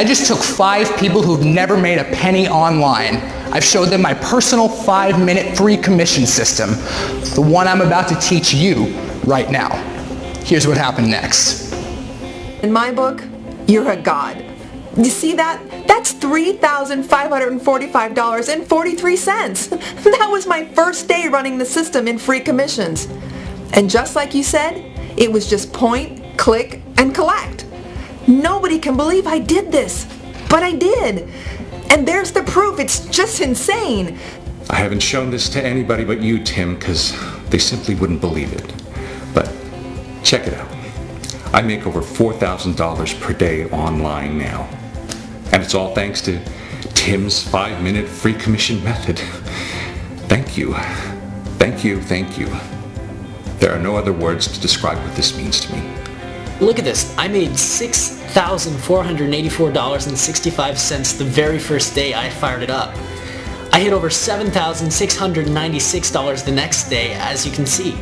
I just took 5 people who've never made a penny online. I've showed them my personal 5-minute free commission system, the one I'm about to teach you right now. Here's what happened next. In my book, you're a god. You see that? That's $3,545.43. That was my first day running the system in free commissions. And just like you said, it was just point, click, and collect. Nobody can believe I did this, but I did. And there's the proof. It's just insane. I haven't shown this to anybody but you, Tim, because they simply wouldn't believe it. But check it out. I make over $4,000 per day online now. And it's all thanks to Tim's 5-minute free commission method. Thank you. Thank you, thank you. There are no other words to describe what this means to me. Look at this. I made $6,484.65 the very first day I fired it up. I hit over $7,696 the next day, as you can see.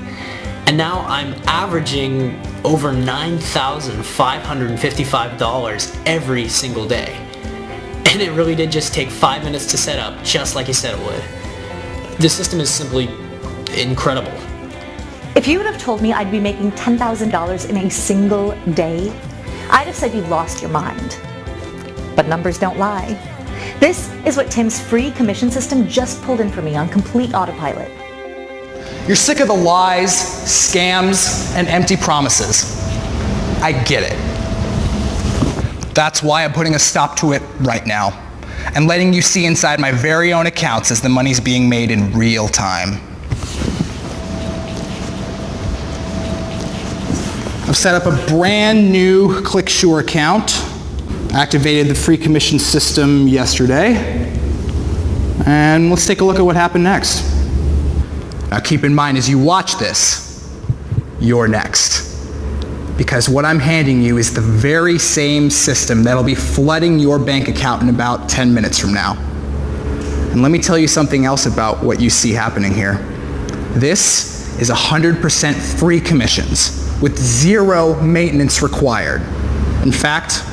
And now I'm averaging over $9,555 every single day. And it really did just take 5 minutes to set up, just like you said it would. This system is simply incredible. If you would have told me I'd be making $10,000 in a single day, I'd have said you lost your mind. But numbers don't lie. This is what Tim's free commission system just pulled in for me on complete autopilot. You're sick of the lies, scams, and empty promises. I get it. That's why I'm putting a stop to it right now and letting you see inside my very own accounts as the money's being made in real time. I've set up a brand new ClickSure account, activated the free commission system yesterday, and let's take a look at what happened next. Now keep in mind, as you watch this, you're next. Because what I'm handing you is the very same system that'll be flooding your bank account in about 10 minutes from now. And let me tell you something else about what you see happening here. This is 100% free commissions with 0 maintenance required. In fact,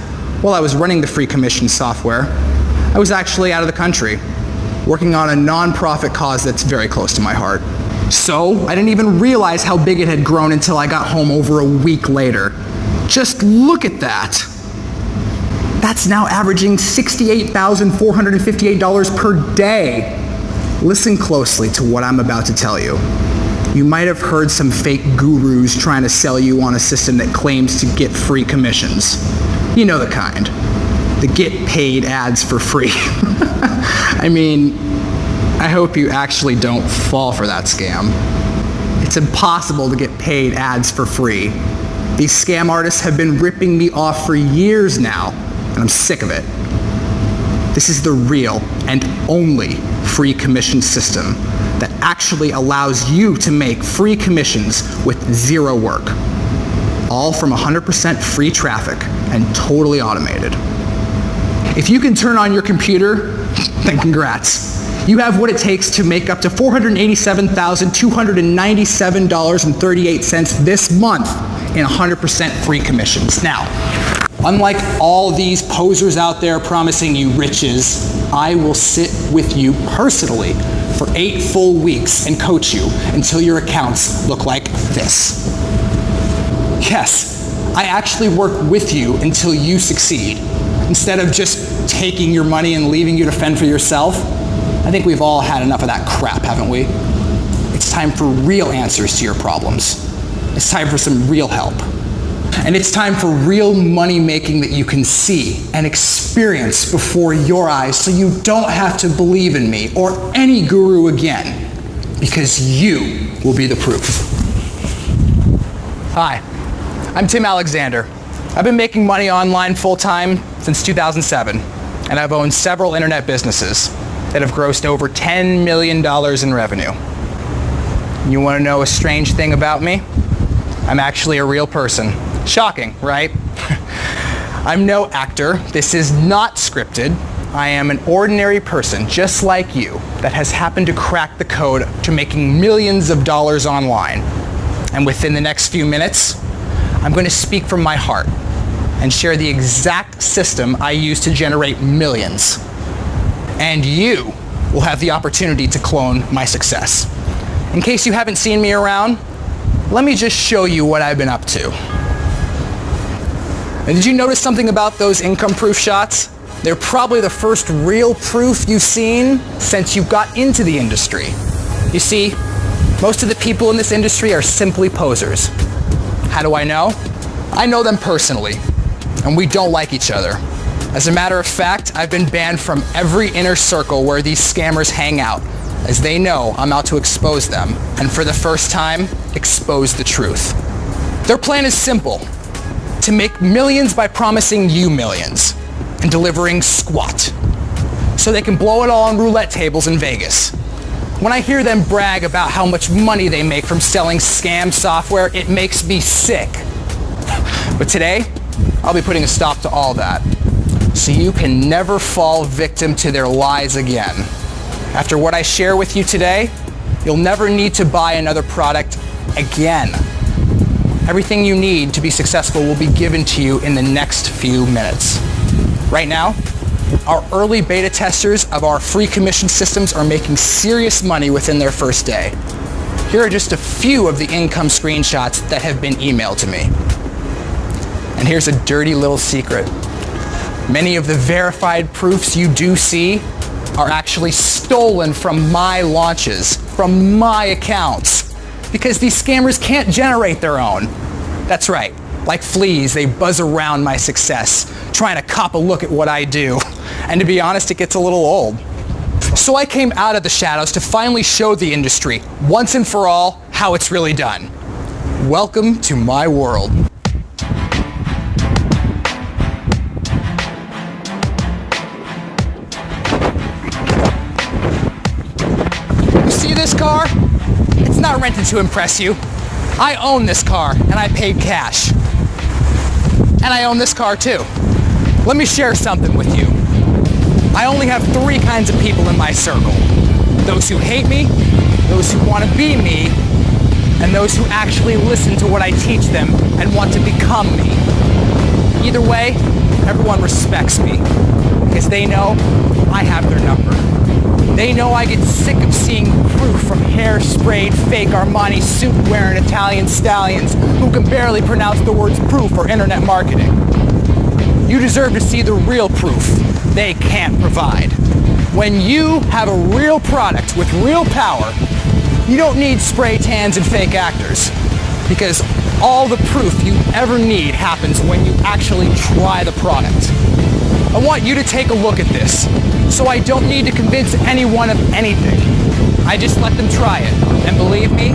while I was running the free commission software, I was actually out of the country, working on a non-profit cause that's very close to my heart. So I didn't even realize how big it had grown until I got home over a week later. Just look at that. That's now averaging $68,458 per day. Listen closely to what I'm about to tell you. You might have heard some fake gurus trying to sell you on a system that claims to get free commissions. You know the kind. The get paid ads for free. I mean, I hope you actually don't fall for that scam. It's impossible to get paid ads for free. These scam artists have been ripping me off for years now, and I'm sick of it. This is the real and only free commission system that actually allows you to make free commissions with 0 work. All from 100% free traffic and totally automated. If you can turn on your computer, then congrats. You have what it takes to make up to $487,297.38 this month in 100% free commissions. Now, unlike all these posers out there promising you riches, I will sit with you personally for 8 full weeks and coach you until your accounts look like this. Yes, I actually work with you until you succeed. Instead of just taking your money and leaving you to fend for yourself. I think we've all had enough of that crap, haven't we? It's time for real answers to your problems. It's time for some real help. And it's time for real money making that you can see and experience before your eyes so you don't have to believe in me or any guru again, because you will be the proof. Hi, I'm Tim Alexander. I've been making money online full-time since 2007, and I've owned several internet businesses that have grossed over $10 million in revenue. You want to know a strange thing about me? I'm actually a real person. Shocking, right? I'm no actor. This is not scripted. I am an ordinary person, just like you, that has happened to crack the code to making millions of dollars online. And within the next few minutes, I'm going to speak from my heart. and share the exact system I use to generate millions. And you will have the opportunity to clone my success. In case you haven't seen me around, let me just show you what I've been up to. And did you notice something about those income proof shots? They're probably the first real proof you've seen since you got into the industry. You see, most of the people in this industry are simply posers. How do I know? I know them personally, and we don't like each other. As a matter of fact, I've been banned from every inner circle where these scammers hang out, as they know I'm out to expose them, and for the first time, expose the truth. Their plan is simple: to make millions by promising you millions and delivering squat, so they can blow it all on roulette tables in Vegas. When I hear them brag about how much money they make from selling scam software, it makes me sick. But today, I'll be putting a stop to all that, so you can never fall victim to their lies again. After what I share with you today, you'll never need to buy another product again. Everything you need to be successful will be given to you in the next few minutes. Right now, our early beta testers of our free commission systems are making serious money within their first day. Here are just a few of the income screenshots that have been emailed to me. And here's a dirty little secret. Many of the verified proofs you do see are actually stolen from my launches, from my accounts, because these scammers can't generate their own. That's right, like fleas, they buzz around my success, trying to cop a look at what I do. And to be honest, it gets a little old. So I came out of the shadows to finally show the industry, once and for all, how it's really done. Welcome to my world. You see this car? It's not rented to impress you. I own this car, and I paid cash. And I own this car too. Let me share something with you. I only have three kinds of people in my circle. Those who hate me, those who want to be me, and those who actually listen to what I teach them and want to become me. Either way, everyone respects me, because they know I have their number. They know I get sick of seeing proof from hair-sprayed, fake Armani suit-wearing Italian stallions who can barely pronounce the words proof or internet marketing. You deserve to see the real proof they can't provide. When you have a real product with real power, you don't need spray tans and fake actors, because all the proof you ever need happens when you actually try the product. I want you to take a look at this, so I don't need to convince anyone of anything. I just let them try it, and believe me,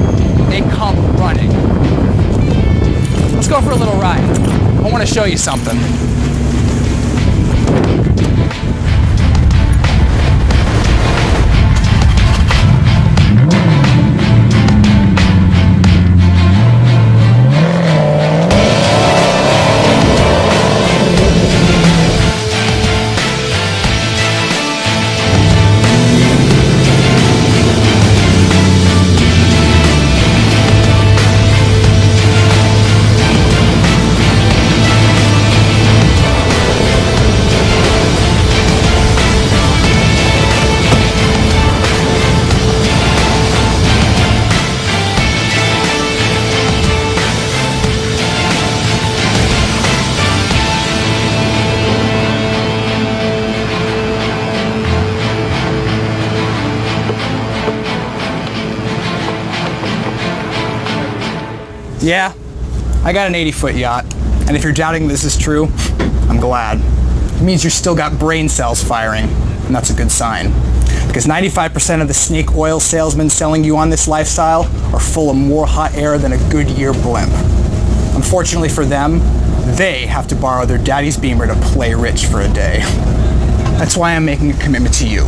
they come running. Let's go for a little ride. I want to show you something. Yeah, I got an 80-foot yacht, and if you're doubting this is true, I'm glad. It means you've still got brain cells firing, and that's a good sign. Because 95% of the snake oil salesmen selling you on this lifestyle are full of more hot air than a Goodyear blimp. Unfortunately for them, they have to borrow their daddy's Beamer to play rich for a day. That's why I'm making a commitment to you.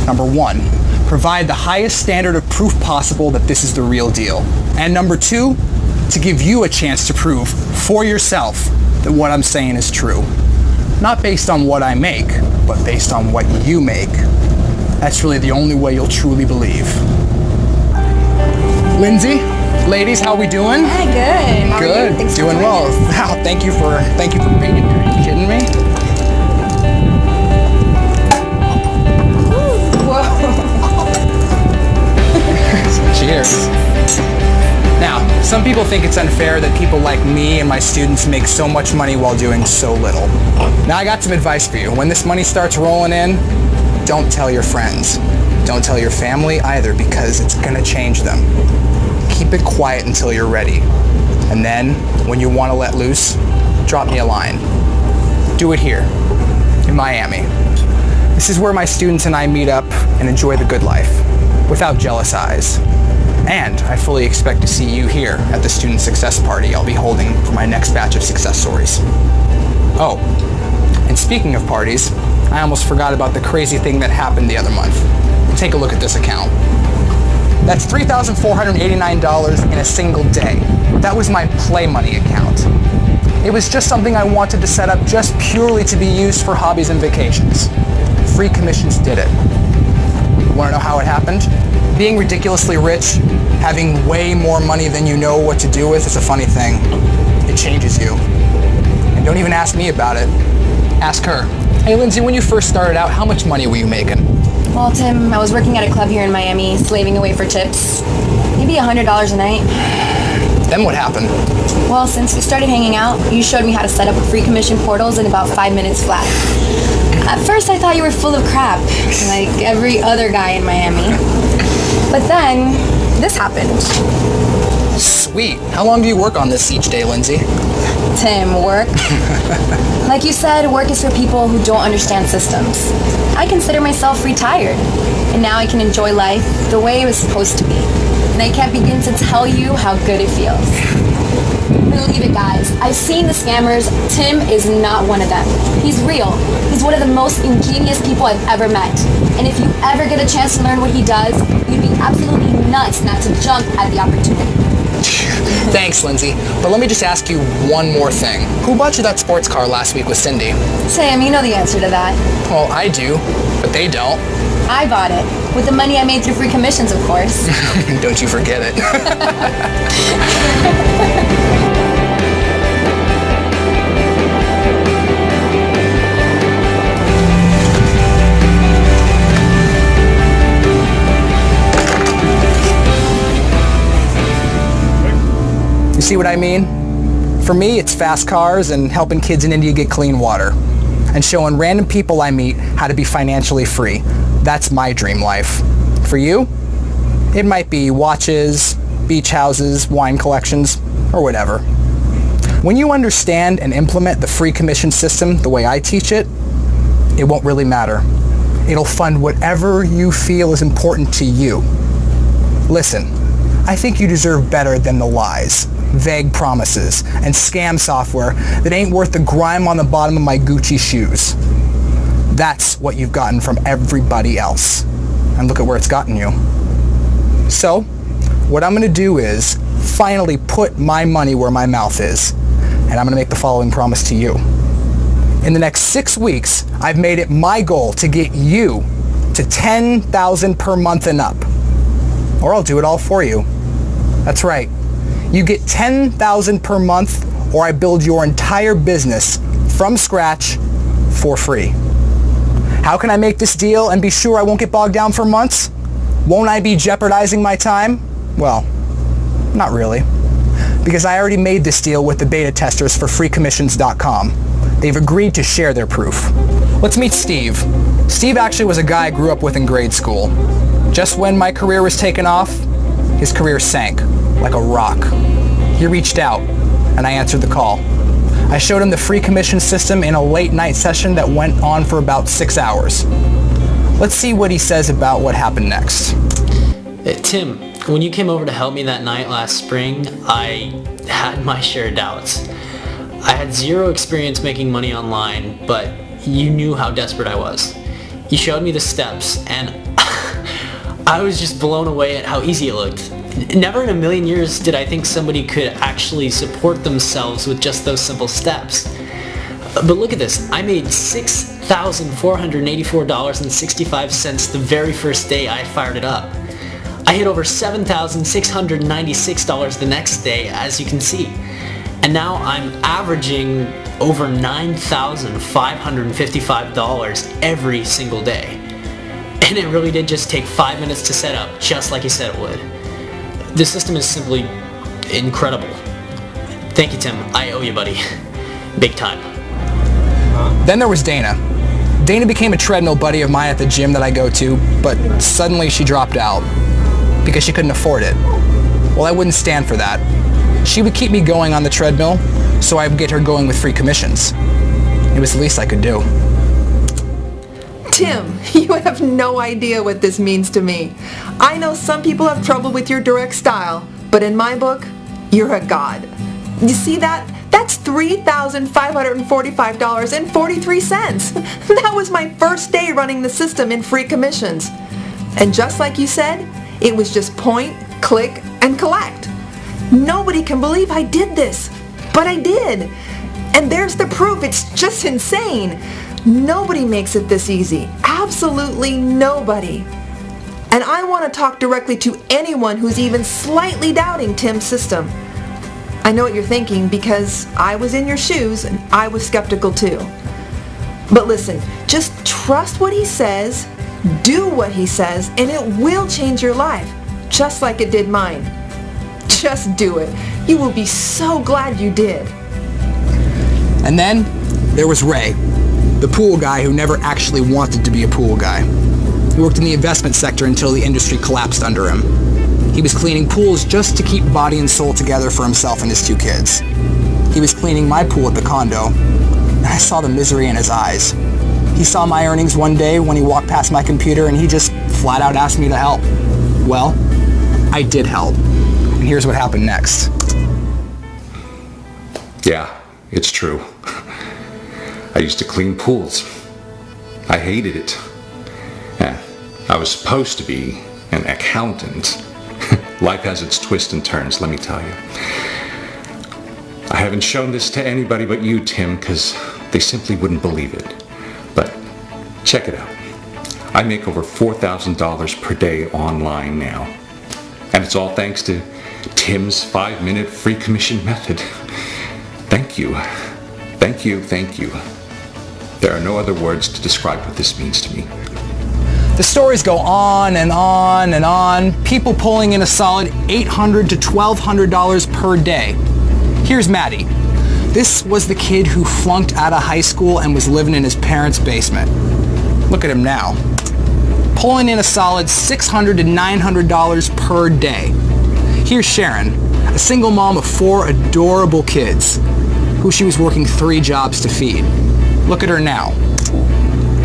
Number one, provide the highest standard of proof possible that this is the real deal. And number two, to give you a chance to prove for yourself that what I'm saying is true. Not based on what I make, but based on what you make. That's really the only way you'll truly believe. Lindsay? Ladies, how we doing? Hi, good. How are you? Good. Thanks for Doing well. joining us. Wow, thank you for being here. Are you kidding me? Cheers. Now, some people think it's unfair that people like me and my students make so much money while doing so little. Now, I got some advice for you. When this money starts rolling in, don't tell your friends. Don't tell your family either, because it's gonna change them. Keep it quiet until you're ready. And then, when you want to let loose, drop me a line. Do it here, in Miami. This is where my students and I meet up and enjoy the good life, without jealous eyes. And I fully expect to see you here at the student success party I'll be holding for my next batch of success stories. Oh, and speaking of parties, I almost forgot about the crazy thing that happened the other month. Take a look at this account. That's $3,489 in a single day. That was my play money account. It was just something I wanted to set up just purely to be used for hobbies and vacations. Free commissions did it. Want to know how it happened? Being ridiculously rich, having way more money than you know what to do with is a funny thing. It changes you. And don't even ask me about it. Ask her. Hey Lindsay, when you first started out, how much money were you making? Well, Tim, I was working at a club here in Miami, slaving away for tips. Maybe $100 a night. Then what happened? Well, since we started hanging out, you showed me how to set up free commission portals in about 5 minutes flat. At first, I thought you were full of crap, like every other guy in Miami. But then, this happened. Sweet. How long do you work on this each day, Lindsay? Tim, work? Like you said, work is for people who don't understand systems. I consider myself retired, and now I can enjoy life the way it was supposed to be. And I can't begin to tell you how good it feels. Believe it, guys. I've seen the scammers. Tim is not one of them. He's real. He's one of the most ingenious people I've ever met. And if you ever get a chance to learn what he does, you'd be absolutely nuts not to jump at the opportunity. Thanks, Lindsay. But let me just ask you one more thing. Who bought you that sports car last week with Cindy? Tim, you know the answer to that. Well, I do, but they don't. I bought it. With the money I made through free commissions, of course. Don't you forget it. You see what I mean? For me, it's fast cars and helping kids in India get clean water. And showing random people I meet how to be financially free. That's my dream life. For you, it might be watches, beach houses, wine collections, or whatever. When you understand and implement the free commission system the way I teach it, it won't really matter. It'll fund whatever you feel is important to you. Listen, I think you deserve better than the lies, vague promises, and scam software that ain't worth the grime on the bottom of my Gucci shoes. That's what you've gotten from everybody else. And look at where it's gotten you. So, what I'm going to do is finally put my money where my mouth is. And I'm going to make the following promise to you. In the next 6 weeks, I've made it my goal to get you to $10,000 per month and up. Or I'll do it all for you. That's right. You get $10,000 per month, or I build your entire business from scratch for free. How can I make this deal and be sure I won't get bogged down for months? Won't I be jeopardizing my time? Well, not really. Because I already made this deal with the beta testers for freecommissions.com. They've agreed to share their proof. Let's meet Steve. Steve actually was a guy I grew up with in grade school. Just when my career was taking off, his career sank like a rock. He reached out, and I answered the call. I showed him the free commission system in a late night session that went on for about 6 hours. Let's see what he says about what happened next. Tim, when you came over to help me that night last spring, I had my share of doubts. I had zero experience making money online, but you knew how desperate I was. You showed me the steps, and I was just blown away at how easy it looked. Never in a million years did I think somebody could actually support themselves with just those simple steps. But look at this, I made $6,484.65 the very first day I fired it up. I hit over $7,696 the next day, as you can see. And now I'm averaging over $9,555 every single day. And it really did just take 5 minutes to set up, just like you said it would. The system is simply incredible. Thank you, Tim. I owe you, buddy. Big time. Then there was Dana. Dana became a treadmill buddy of mine at the gym that I go to, but suddenly she dropped out because she couldn't afford it. Well, I wouldn't stand for that. She would keep me going on the treadmill, so I would get her going with free commissions. It was the least I could do. Tim, you have no idea what this means to me. I know some people have trouble with your direct style, but in my book, you're a god. You see that? That's $3,545.43. That was my first day running the system in free commissions. And just like you said, it was just point, click, and collect. Nobody can believe I did this, but I did. And there's the proof. It's just insane. Nobody makes it this easy. Absolutely nobody. And I want to talk directly to anyone who's even slightly doubting Tim's system. I know what you're thinking because I was in your shoes and I was skeptical too. But listen, just trust what he says, do what he says, and it will change your life, just like it did mine. Just do it. You will be so glad you did. And then there was Ray, the pool guy who never actually wanted to be a pool guy. He worked in the investment sector until the industry collapsed under him. He was cleaning pools just to keep body and soul together for himself and his 2 kids. He was cleaning my pool at the condo, and I saw the misery in his eyes. He saw my earnings one day when he walked past my computer and he just flat out asked me to help. Well, I did help. And here's what happened next. Yeah, it's true. I used to clean pools. I hated it. Yeah, I was supposed to be an accountant. Life has its twists and turns, let me tell you. I haven't shown this to anybody but you, Tim, because they simply wouldn't believe it. But check it out. I make over $4,000 per day online now. And it's all thanks to Tim's 5-minute free commission method. Thank you. Thank you, thank you. There are no other words to describe what this means to me. The stories go on and on and on, people pulling in a solid $800 to $1,200 per day. Here's Maddie. This was the kid who flunked out of high school and was living in his parents' basement. Look at him now. Pulling in a solid $600 to $900 per day. Here's Sharon, a single mom of 4 adorable kids, who she was working 3 jobs to feed. Look at her now.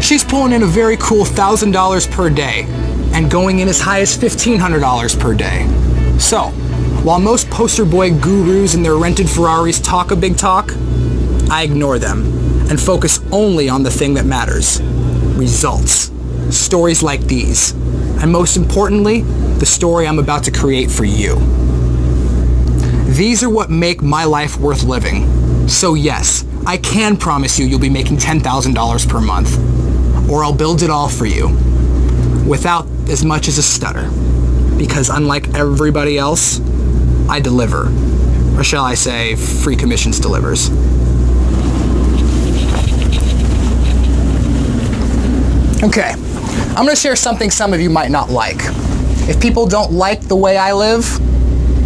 She's pulling in a very cool $1,000 per day and going in as high as $1,500 per day. So, while most poster boy gurus and their rented Ferraris talk a big talk, I ignore them and focus only on the thing that matters. Results. Stories like these. And most importantly, the story I'm about to create for you. These are what make my life worth living. So yes, I can promise you you'll be making $10,000 per month. Or I'll build it all for you, without as much as a stutter. Because unlike everybody else, I deliver. Or shall I say, free commissions delivers. Okay, I'm going to share something some of you might not like. If people don't like the way I live,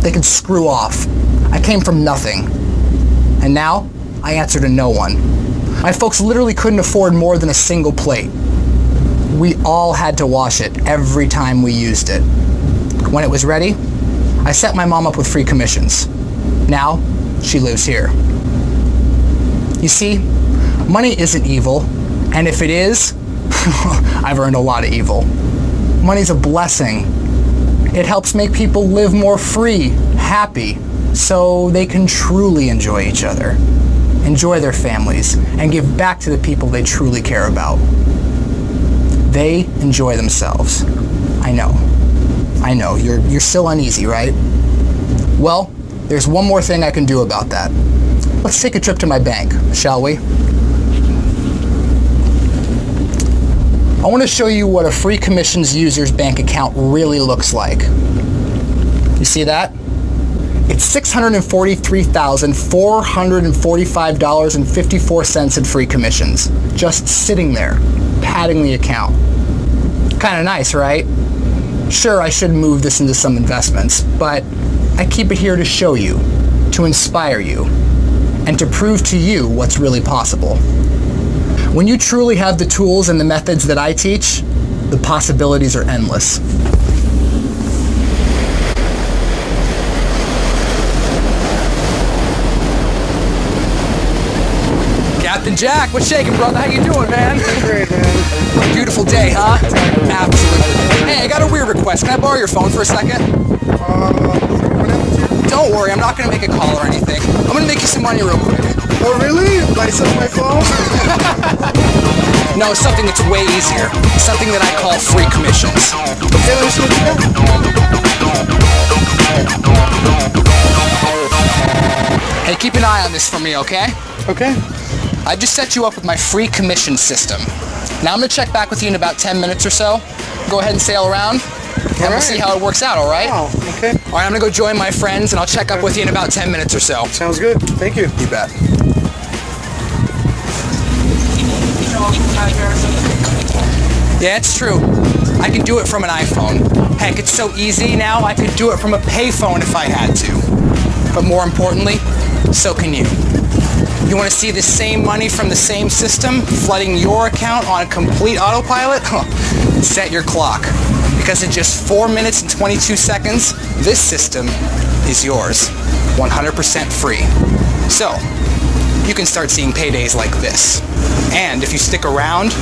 they can screw off. I came from nothing. And now, I answer to no one. My folks literally couldn't afford more than a single plate. We all had to wash it every time we used it. When it was ready, I set my mom up with free commissions. Now, she lives here. You see, money isn't evil, and if it is, I've earned a lot of evil. Money's a blessing. It helps make people live more free, happy, so they can truly enjoy each other, enjoy their families, and give back to the people they truly care about. They enjoy themselves. I know, you're still uneasy, right? Well, there's one more thing I can do about that. Let's take a trip to my bank, shall we? I want to show you what a free commissions user's bank account really looks like. You see that? It's $643,445.54 in free commissions, just sitting there, padding the account. Kind of nice, right? Sure, I should move this into some investments, but I keep it here to show you, to inspire you, and to prove to you what's really possible. When you truly have the tools and the methods that I teach, the possibilities are endless. Captain Jack, what's shaking, brother? How you doing, man? Great, man. Beautiful day, huh? Absolutely. Hey, I got a weird request. Can I borrow your phone for a second? Don't worry, I'm not going to make a call or anything. I'm going to make you some money real quick. Oh, really? Buy some of my phone? No, it's something that's way easier. Something that I call free commissions. Okay, let me see what you got. Hey, keep an eye on this for me, okay? Okay. I just set you up with my free commission system. Now I'm going to check back with you in about 10 minutes or so. Go ahead and sail around, and we'll see how it works out, all right? Oh, okay. All right, I'm going to go join my friends, and I'll check up with you in about 10 minutes or so. Sounds good. Thank you. You bet. Yeah, it's true. I can do it from an iPhone. Heck, it's so easy now, I could do it from a payphone if I had to. But more importantly, so can you. You want to see the same money from the same system flooding your account on complete autopilot? Set your clock. Because in just 4 minutes and 22 seconds, this system is yours. 100% free. So, you can start seeing paydays like this. And if you stick around,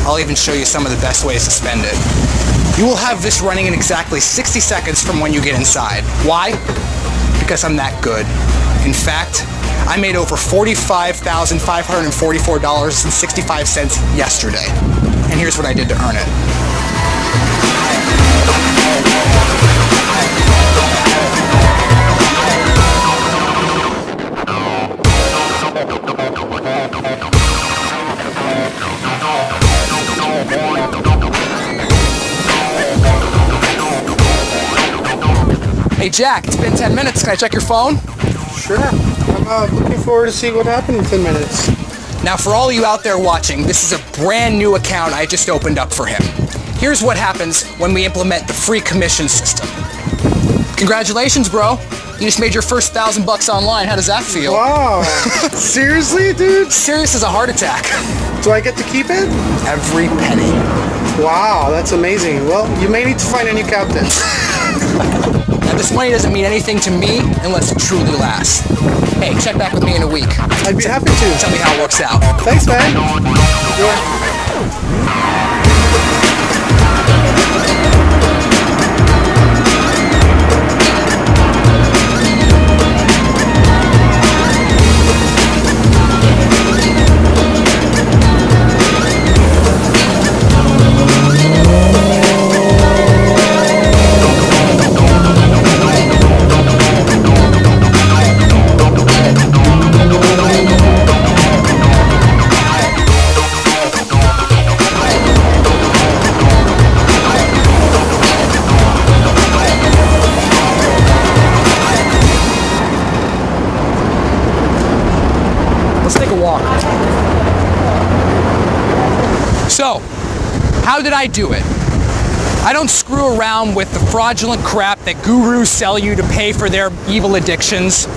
I'll even show you some of the best ways to spend it. You will have this running in exactly 60 seconds from when you get inside. Why? Because I'm that good. In fact, I made over $45,544.65 yesterday. And here's what I did to earn it. Hey Jack, it's been 10 minutes. Can I check your phone? Sure. I'm looking forward to see what happened in 10 minutes. Now for all you out there watching, this is a brand new account I just opened up for him. Here's what happens when we implement the free commission system. Congratulations, bro. You just made your first $1,000 online. How does that feel? Wow. Seriously, dude? Serious as a heart attack. Do I get to keep it? Every penny. Wow, that's amazing. Well, you may need to find a new captain. Now this money doesn't mean anything to me unless it truly lasts. Hey, check back with me in a week. I'd be happy to. Tell me how it works out. Thanks, man. Let's take a walk. So, how did I do it? I don't screw around with the fraudulent crap that gurus sell you to pay for their evil addictions.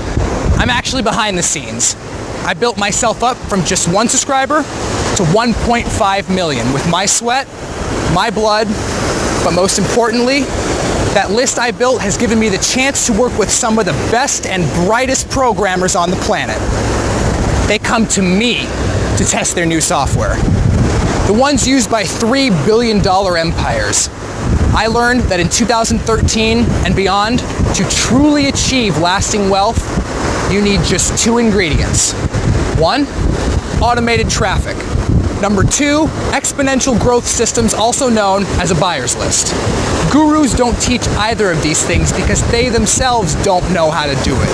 I'm actually behind the scenes. I built myself up from just 1 subscriber to 1.5 million with my sweat, my blood, but most importantly, that list I built has given me the chance to work with some of the best and brightest programmers on the planet. They come to me to test their new software. The ones used by $3 billion empires. I learned that in 2013 and beyond, to truly achieve lasting wealth, you need just 2 ingredients. 1, automated traffic. Number 2, exponential growth systems, also known as a buyer's list. Gurus don't teach either of these things because they themselves don't know how to do it.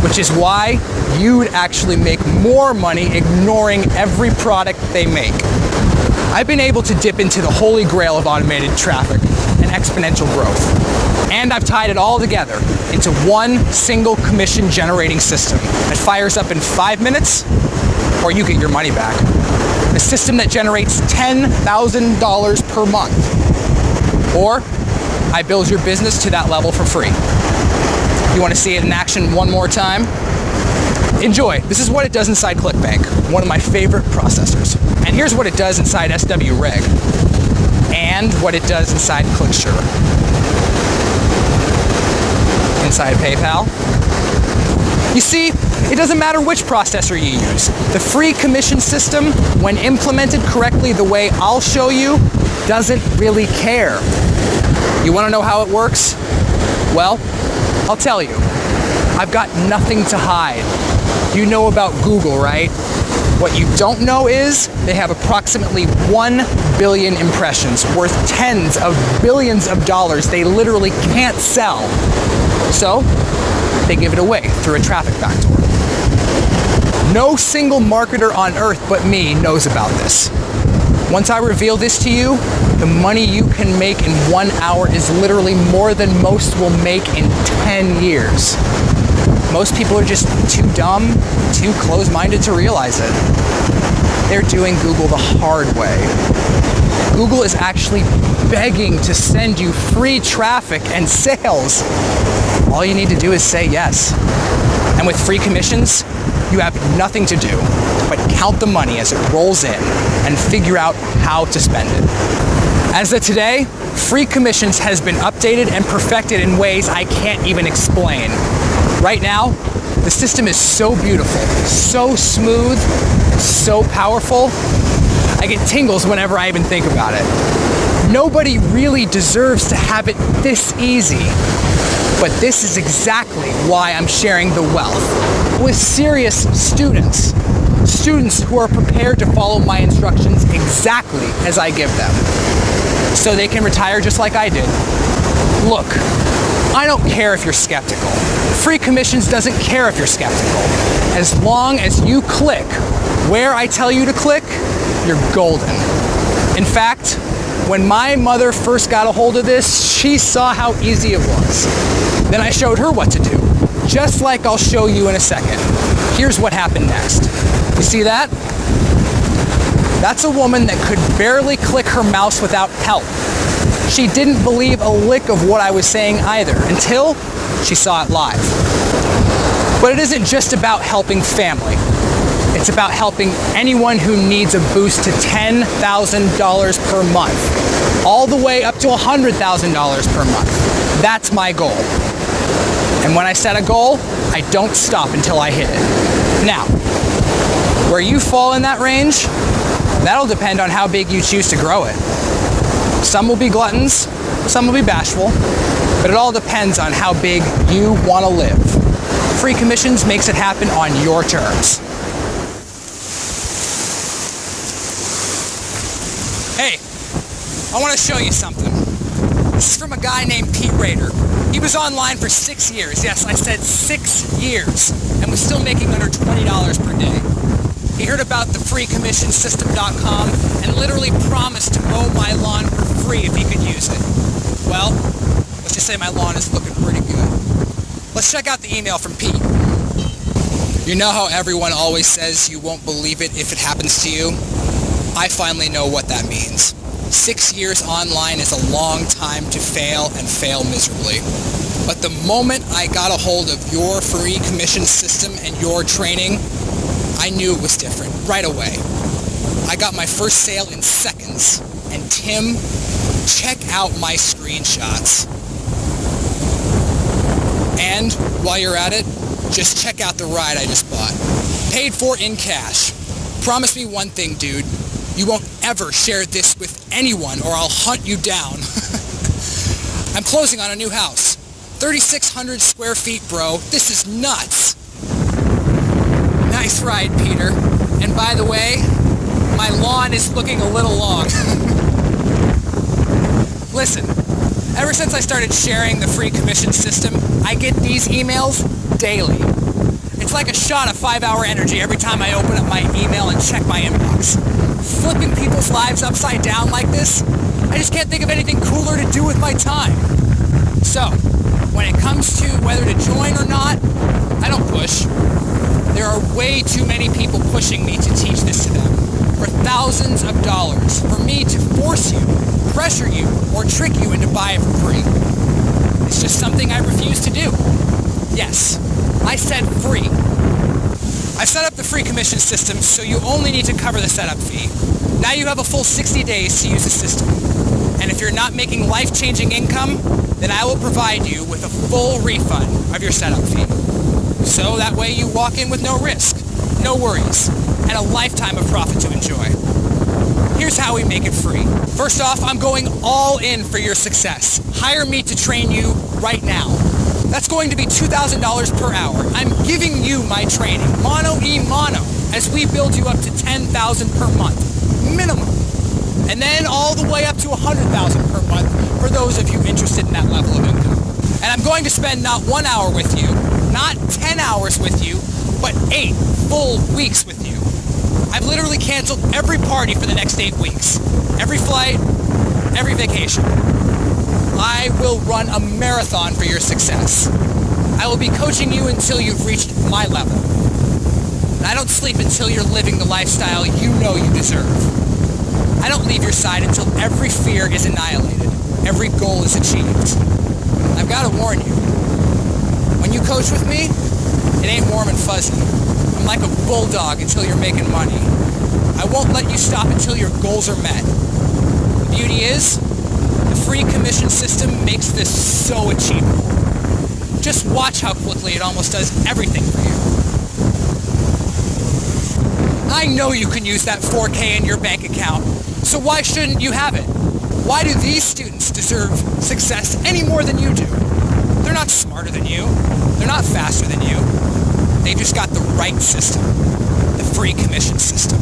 Which is why you'd actually make more money ignoring every product they make. I've been able to dip into the holy grail of automated traffic and exponential growth. And I've tied it all together into one single commission generating system that fires up in 5 minutes, or you get your money back. A system that generates $10,000 per month. Or I build your business to that level for free. You want to see it in action one more time? Enjoy. This is what it does inside ClickBank, one of my favorite processors. And here's what it does inside SWReg, and what it does inside ClickSure. Inside PayPal. You see, it doesn't matter which processor you use. The free commission system, when implemented correctly the way I'll show you, doesn't really care. You want to know how it works? Well, I'll tell you. I've got nothing to hide. You know about Google, right? What you don't know is they have approximately 1 billion impressions worth tens of billions of dollars they literally can't sell. So, they give it away through a traffic backdoor. No single marketer on earth but me knows about this. Once I reveal this to you, the money you can make in 1 hour is literally more than most will make in 10 years. Most people are just too dumb, too close-minded to realize it. They're doing Google the hard way. Google is actually begging to send you free traffic and sales. All you need to do is say yes. And with free commissions, you have nothing to do but count the money as it rolls in and figure out how to spend it. As of today, free commissions has been updated and perfected in ways I can't even explain. Right now, the system is so beautiful, so smooth, so powerful, I get tingles whenever I even think about it. Nobody really deserves to have it this easy. But this is exactly why I'm sharing the wealth with serious students. Students who are prepared to follow my instructions exactly as I give them, so they can retire just like I did. Look, I don't care if you're skeptical. Free commissions doesn't care if you're skeptical. As long as you click where I tell you to click, you're golden. In fact, when my mother first got a hold of this, she saw how easy it was. Then I showed her what to do, just like I'll show you in a second. Here's what happened next. You see that? That's a woman that could barely click her mouse without help. She didn't believe a lick of what I was saying either, until she saw it live. But it isn't just about helping family. It's about helping anyone who needs a boost to $10,000 per month, all the way up to $100,000 per month. That's my goal. And when I set a goal, I don't stop until I hit it. Now, where you fall in that range, that'll depend on how big you choose to grow it. Some will be gluttons, some will be bashful, but it all depends on how big you want to live. Free commissions makes it happen on your terms. Hey, I want to show you something. This is from a guy named Pete Rader. He was online for 6 years. Yes, I said 6 years, and was still making under $20 per day. He heard about the freecommissionsystem.com and literally promised to mow my lawn for free if he could use it. Well, let's just say my lawn is looking pretty good. Let's check out the email from Pete. You know how everyone always says you won't believe it if it happens to you? I finally know what that means. 6 years online is a long time to fail and fail miserably. But the moment I got a hold of your free commission system and your training, I knew it was different right away. I got my first sale in seconds. And Tim, check out my screenshots. And while you're at it, just check out the ride I just bought. Paid for in cash. Promise me one thing, dude. You won't ever share this with anyone or I'll hunt you down. I'm closing on a new house. 3,600 square feet, bro. This is nuts. Nice ride, Peter. And by the way, my lawn is looking a little long. Listen, ever since I started sharing the free commission system, I get these emails daily. It's like a shot of 5-hour energy every time I open up my email and check my inbox. flipping people's lives upside down like this, I just can't think of anything cooler to do with my time. So, when it comes to whether to join or not, I don't push. There are way too many people pushing me to teach this to them for thousands of dollars for me to force you, pressure you, or trick you into buying it for free. It's just something I refuse to do. Yes, I said free. I've set up the free commission system so you only need to cover the setup fee. Now you have a full 60 days to use the system. And if you're not making life-changing income, then I will provide you with a full refund of your setup fee. So that way you walk in with no risk, no worries, and a lifetime of profit to enjoy. Here's how we make it free. First off, I'm going all in for your success. Hire me to train you right now. That's going to be $2,000 per hour. I'm giving you my training, mano y mano, as we build you up to $10,000 per month, minimum. And then all the way up to $100,000 per month for those of you interested in that level of income. And I'm going to spend not 1 hour with you, not 10 hours with you, but 8 full weeks with you. I've literally canceled every party for the next 8 weeks. Every flight, every vacation. I will run a marathon for your success. I will be coaching you until you've reached my level. And I don't sleep until you're living the lifestyle you know you deserve. I don't leave your side until every fear is annihilated, every goal is achieved. I've got to warn you, when you coach with me, it ain't warm and fuzzy. I'm like a bulldog until you're making money. I won't let you stop until your goals are met. The beauty is, the free commission system makes this so achievable. Just watch how quickly it almost does everything for you. I know you can use that $4K in your bank account, so why shouldn't you have it? Why do these students deserve success any more than you do? They're not smarter than you. They're not faster than you. They've just got the right system, the free commission system.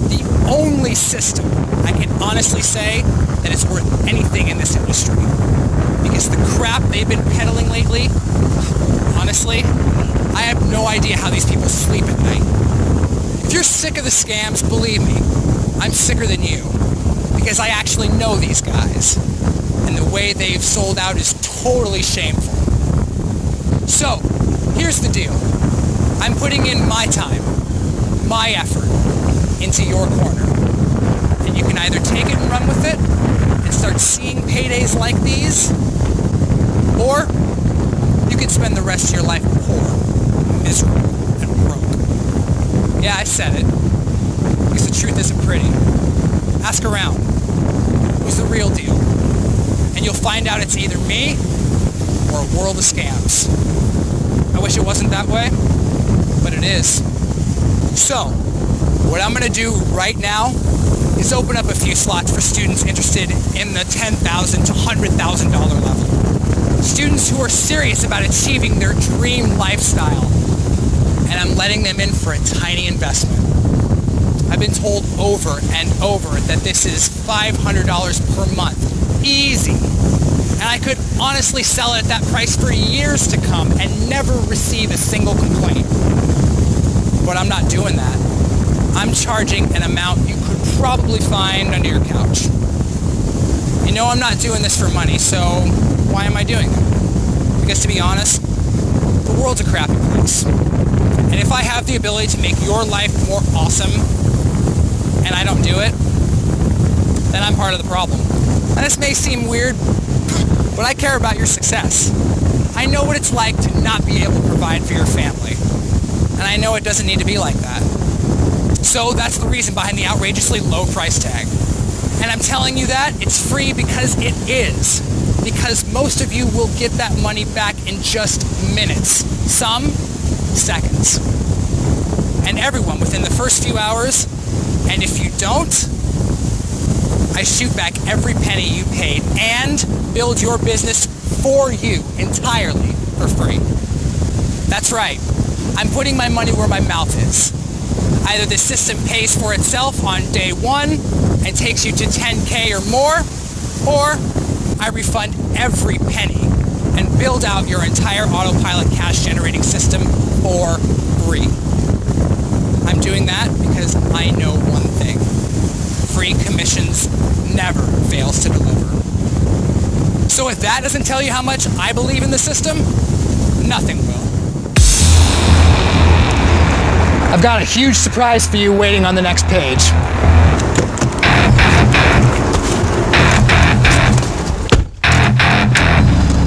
The only system I can honestly say that is worth anything in this industry. Because the crap they've been peddling lately, honestly, I have no idea how these people sleep at night. If you're sick of the scams, believe me, I'm sicker than you. Because I actually know these guys. And the way they've sold out is totally shameful. So, here's the deal. I'm putting in my time, my effort, into your corner. And you can either take it and run with it, and start seeing paydays like these, or you can spend the rest of your life poor, miserable, and broke. Yeah, I said it. Because the truth isn't pretty. Ask around. Who's the real deal? And you'll find out it's either me or a world of scams. I wish it wasn't that way, but it is. So, what I'm going to do right now is open up a few slots for students interested in the $10,000 to $100,000 level. Students who are serious about achieving their dream lifestyle. And I'm letting them in for a tiny investment. I've been told over and over that this is $500 per month. Easy. And I could honestly sell it at that price for years to come and never receive a single complaint. But I'm not doing that. I'm charging an amount you could probably find under your couch. You know I'm not doing this for money, so why am I doing it? Because to be honest, the world's a crappy place. And if I have the ability to make your life more awesome, and I don't do it, then I'm part of the problem. And this may seem weird, but I care about your success. I know what it's like to not be able to provide for your family. And I know it doesn't need to be like that. So that's the reason behind the outrageously low price tag. And I'm telling you that it's free because it is. Because most of you will get that money back in just minutes. Some, seconds. And everyone within the first few hours. And if you don't, I shoot back every penny you paid and build your business for you entirely for free. That's right. I'm putting my money where my mouth is. Either the system pays for itself on day one and takes you to 10K or more, or I refund every penny and build out your entire autopilot cash generating system for free. I'm doing that because I know one thing. Free Commissions never fails to deliver. So if that doesn't tell you how much I believe in the system, nothing will. I've got a huge surprise for you waiting on the next page.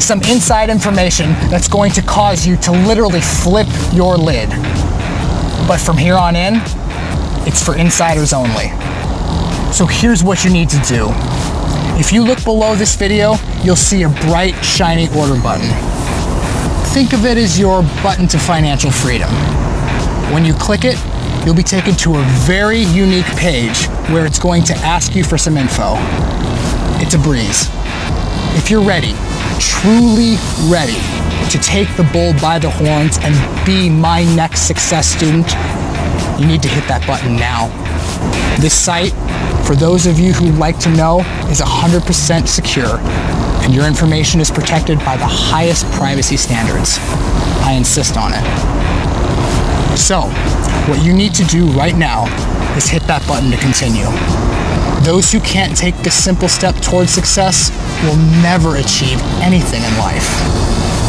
Some inside information that's going to cause you to literally flip your lid. But from here on in, it's for insiders only. So here's what you need to do. If you look below this video, you'll see a bright, shiny order button. Think of it as your button to financial freedom. When you click it, you'll be taken to a very unique page where it's going to ask you for some info. It's a breeze. If you're ready, truly ready to take the bull by the horns and be my next success student, you need to hit that button now. This site, for those of you who like to know, is 100% secure, and your information is protected by the highest privacy standards. I insist on it. So, what you need to do right now is hit that button to continue. Those who can't take this simple step towards success will never achieve anything in life.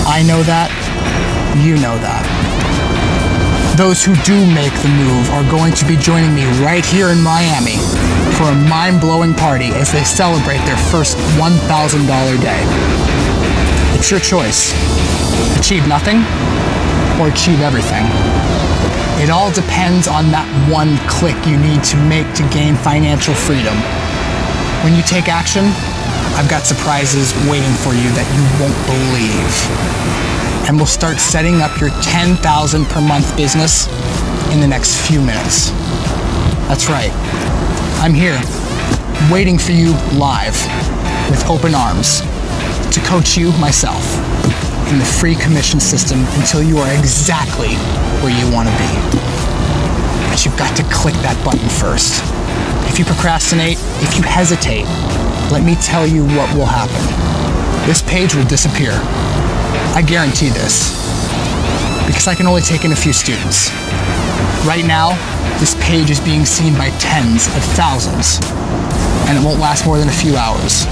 I know that, you know that. Those who do make the move are going to be joining me right here in Miami for a mind-blowing party as they celebrate their first $1,000 day. It's your choice. Achieve nothing or achieve everything. It all depends on that one click you need to make to gain financial freedom. When you take action, I've got surprises waiting for you that you won't believe. And we'll start setting up your $10,000 per month business in the next few minutes. That's right. I'm here, waiting for you live, with open arms, to coach you myself in the free commission system until you are exactly where you want to be. But you've got to click that button first. If you procrastinate, if you hesitate, let me tell you what will happen. This page will disappear. I guarantee this, because I can only take in a few students. Right now, this page is being seen by tens of thousands, and it won't last more than a few hours.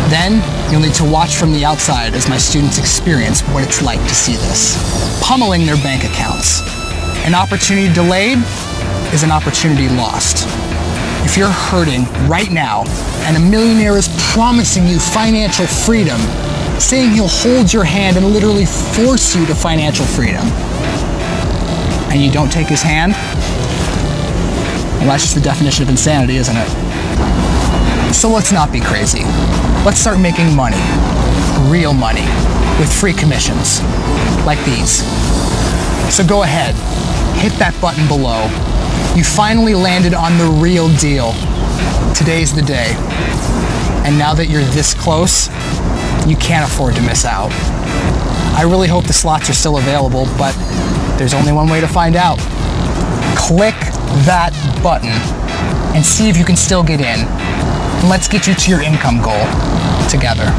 Then, you'll need to watch from the outside as my students experience what it's like to see this. Pummeling their bank accounts. An opportunity delayed is an opportunity lost. If you're hurting right now, and a millionaire is promising you financial freedom, saying he'll hold your hand and literally force you to financial freedom, and you don't take his hand, well, that's just the definition of insanity, isn't it? So let's not be crazy. Let's start making money, real money, with free commissions, like these. So go ahead, hit that button below. You finally landed on the real deal. Today's the day. And now that you're this close, you can't afford to miss out. I really hope the slots are still available, but there's only one way to find out. Click that button and see if you can still get in. And let's get you to your income goal together.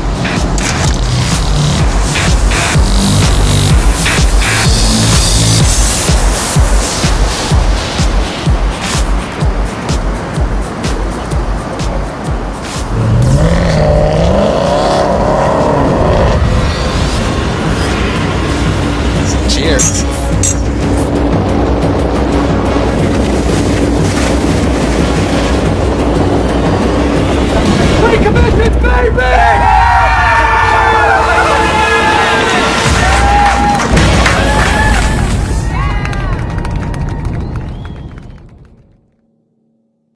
Cheers.